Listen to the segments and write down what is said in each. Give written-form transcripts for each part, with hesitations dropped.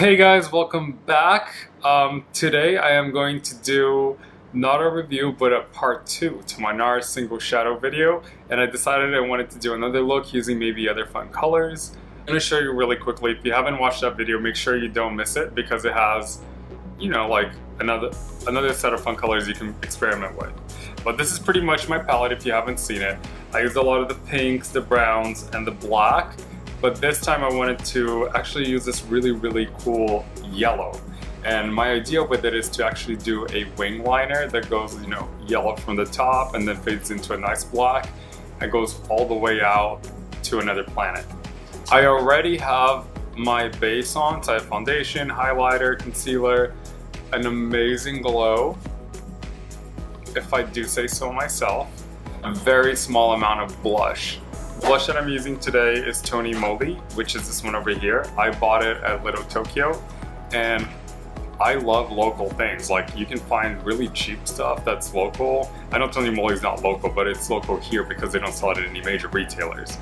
Hey guys, welcome back. Today I am going to do not a review but a part 2 to my Nars single shadow video, and I decided I wanted to do another look using maybe other fun colors. I'm going to show you really quickly. If you haven't watched that video, make sure you don't miss it because it has, like another set of fun colors you can experiment with. But this is pretty much my palette if you haven't seen it. I used a lot of the pinks, the browns, and the black. But this time I wanted to actually use this really cool yellow. And my idea with it is to actually do a wing liner that goes, yellow from the top and then fades into a nice black and goes all the way out to another planet. I already have my base on, so I have foundation, highlighter, concealer, an amazing glow, if I do say so myself, a very small amount of blush. Blush that I'm using today is Tony Moly, which is this one over here. I bought it at Little Tokyo, and I love local things. Like, you can find really cheap stuff that's local. I know Tony Moly is not local, but it's local here because they don't sell it at any major retailers.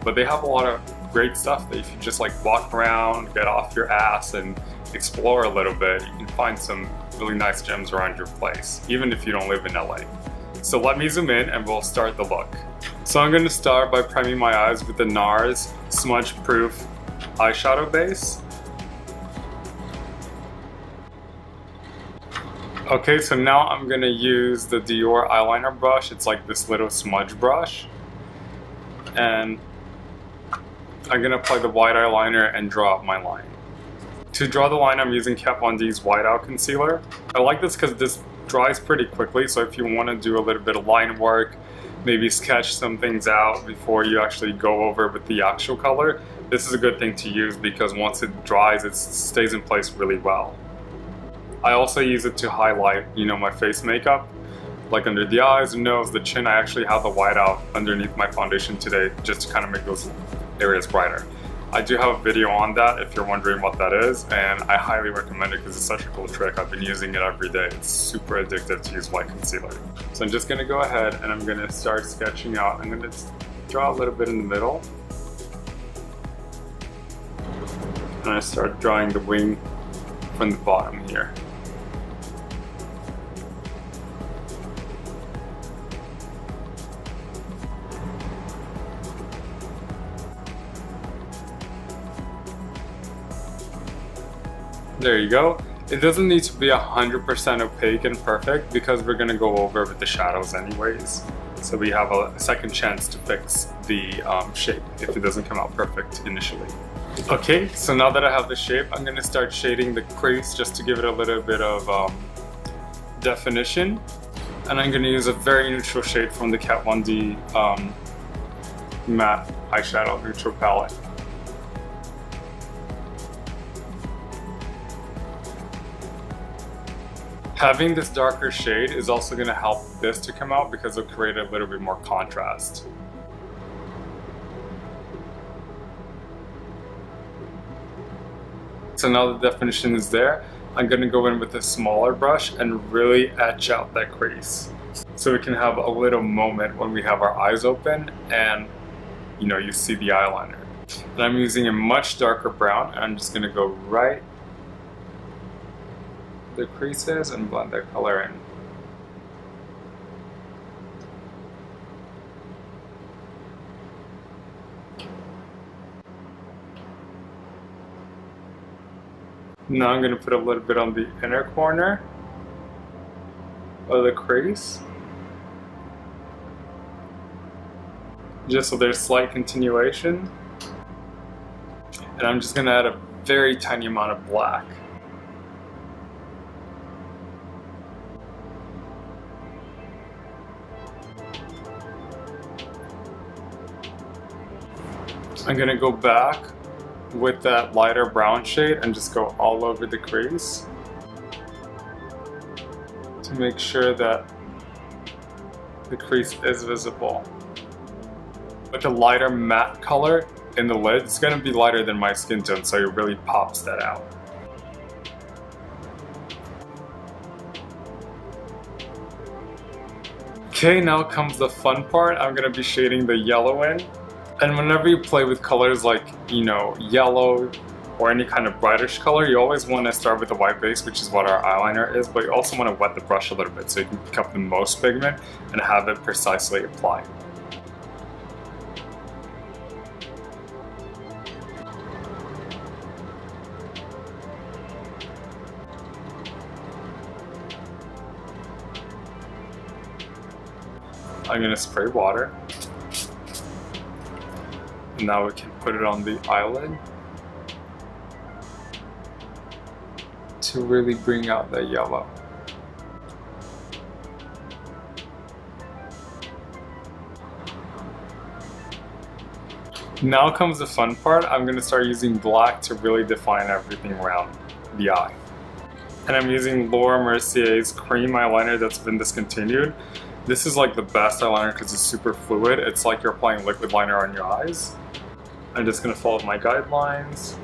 But they have a lot of great stuff that if you just walk around, get off your ass, and explore a little bit, you can find some really nice gems around your place, even if you don't live in LA. So let me zoom in and we'll start the look. So I'm going to start by priming my eyes with the Nars Smudge Proof eyeshadow base. Okay, so now I'm going to use the DOURO eyeliner brush. It's like this little smudge brush. And I'm going to apply the white eyeliner and draw up my line. To draw the line, I'm using Kat Von D's Whiteout Concealer. I like this because this dries pretty quickly, so if you want to do a little bit of line work, maybe sketch some things out before you actually go over with the actual color, this is a good thing to use because once it dries, it stays in place really well. I also use it to highlight, my face makeup, like under the eyes, the nose, the chin. I actually have the whiteout underneath my foundation today just to kind of make those areas brighter. I do have a video on that if you're wondering what that is, and I highly recommend it because it's such a cool trick. I've been using it every day. It's super addictive to use white concealer. So I'm just going to go ahead and I'm going to start sketching out. I'm going to draw a little bit in the middle. And I start drawing the wing from the bottom here. There you go. It doesn't need to be 100% opaque and perfect because we're going to go over with the shadows anyways. So we have a second chance to fix the shape if it doesn't come out perfect initially. Okay, so now that I have the shape, I'm going to start shading the crease just to give it a little bit of definition. And I'm going to use a very neutral shade from the Kat Von D matte eyeshadow neutral palette. Having this darker shade is also going to help this to come out because it'll create a little bit more contrast. So now the definition is there, I'm going to go in with a smaller brush and really etch out that crease. So we can have a little moment when we have our eyes open and you see the eyeliner. And I'm using a much darker brown, and I'm just going to go right the creases and blend their color in. Now I'm going to put a little bit on the inner corner of the crease, just so there's slight continuation. And I'm just going to add a very tiny amount of black. I'm going to go back with that lighter brown shade and just go all over the crease to make sure that the crease is visible. With the lighter matte color in the lid, it's going to be lighter than my skin tone, so it really pops that out. Okay, now comes the fun part. I'm going to be shading the yellow in. And whenever you play with colors like, yellow, or any kind of brightish color, you always want to start with a white base, which is what our eyeliner is, but you also want to wet the brush a little bit so you can pick up the most pigment and have it precisely applied. I'm going to spray water. And now we can put it on the eyelid to really bring out the yellow. Now comes the fun part. I'm going to start using black to really define everything around the eye. And I'm using Laura Mercier's cream eyeliner that's been discontinued. This is like the best eyeliner because it's super fluid. It's like you're applying liquid liner on your eyes. I'm just going to follow my guidelines.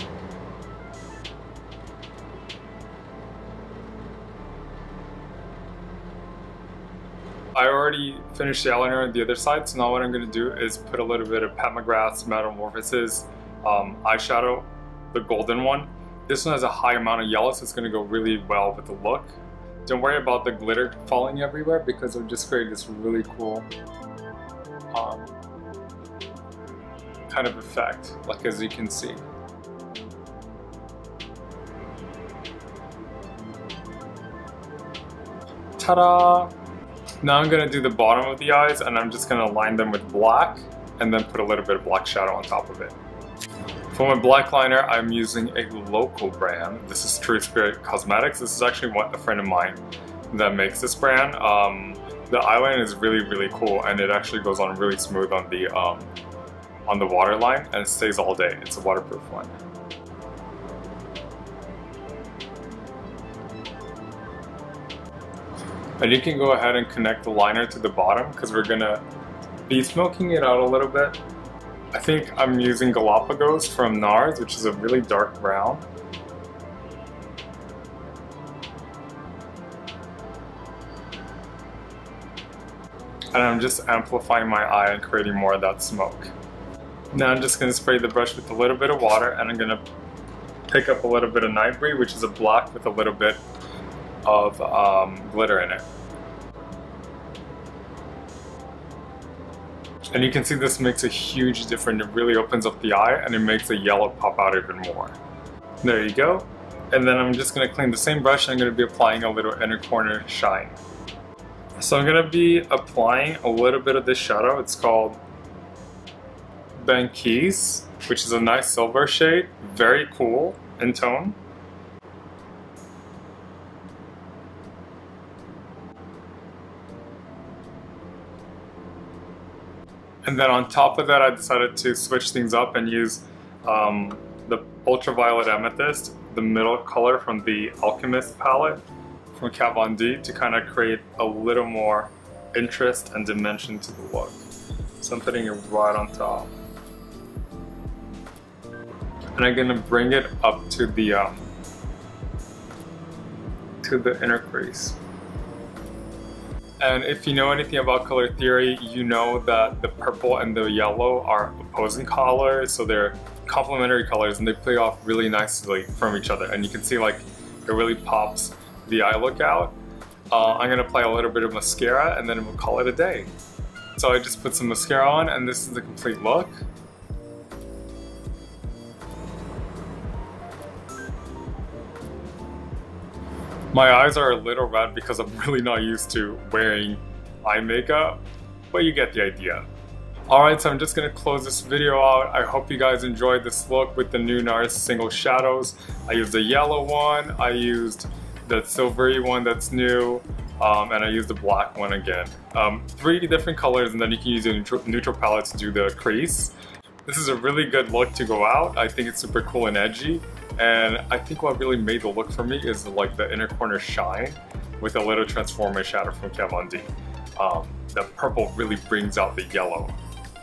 I already finished the eyeliner on the other side, so now what I'm going to do is put a little bit of Pat McGrath's Metamorphosis eyeshadow, the golden one. This one has a high amount of yellow, so it's going to go really well with the look. Don't worry about the glitter falling everywhere because it'll just create this really cool kind of effect, like as you can see. Ta-da! Now I'm going to do the bottom of the eyes, and I'm just going to line them with black and then put a little bit of black shadow on top of it. For my black liner, I'm using a local brand. This is True Spirit Cosmetics. This is actually a friend of mine that makes this brand. The eyeliner is really cool, and it actually goes on really smooth on the waterline, and it stays all day. It's a waterproof one. And you can go ahead and connect the liner to the bottom because we're gonna be smoking it out a little bit. I think I'm using Galapagos from Nars, which is a really dark brown. And I'm just amplifying my eye and creating more of that smoke. Now I'm just going to spray the brush with a little bit of water, and I'm going to pick up a little bit of Nightbreed, which is a black with a little bit of glitter in it. And you can see this makes a huge difference. It really opens up the eye and it makes the yellow pop out even more. There you go. And then I'm just going to clean the same brush, and I'm going to be applying a little inner corner shine. So I'm going to be applying a little bit of this shadow. It's called BANQUISE, which is a nice silver shade, very cool in tone. And then on top of that, I decided to switch things up and use the Ultraviolet Amethyst, the middle color from the Alchemist palette from Kat Von D, to kind of create a little more interest and dimension to the look. So I'm putting it right on top. And I'm gonna bring it up to the inner crease. And if you know anything about color theory, you know that the purple and the yellow are opposing colors, so they're complementary colors and they play off really nicely from each other. And you can see like it really pops the eye look out. I'm gonna apply a little bit of mascara and then we'll call it a day. So I just put some mascara on, and this is the complete look. My eyes are a little red because I'm really not used to wearing eye makeup, but you get the idea. Alright, so I'm just going to close this video out. I hope you guys enjoyed this look with the new Nars single shadows. I used the yellow one, I used the silvery one that's new, and I used the black one again. 3 different colors, and then you can use a neutral palette to do the crease. This is a really good look to go out. I think it's super cool and edgy. And I think what really made the look for me is like the inner corner shine with a little transformer shadow from Kat Von D. The purple really brings out the yellow,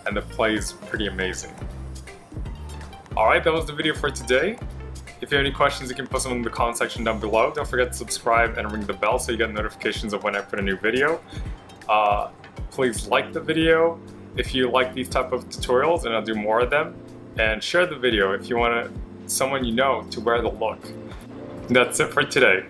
and the play is pretty amazing. Alright, that was the video for today. If you have any questions, you can post them in the comment section down below. Don't forget to subscribe and ring the bell so you get notifications of when I put a new video. Please like the video if you like these type of tutorials, and I'll do more of them. And share the video if you want to someone you know to wear the look. That's it for today.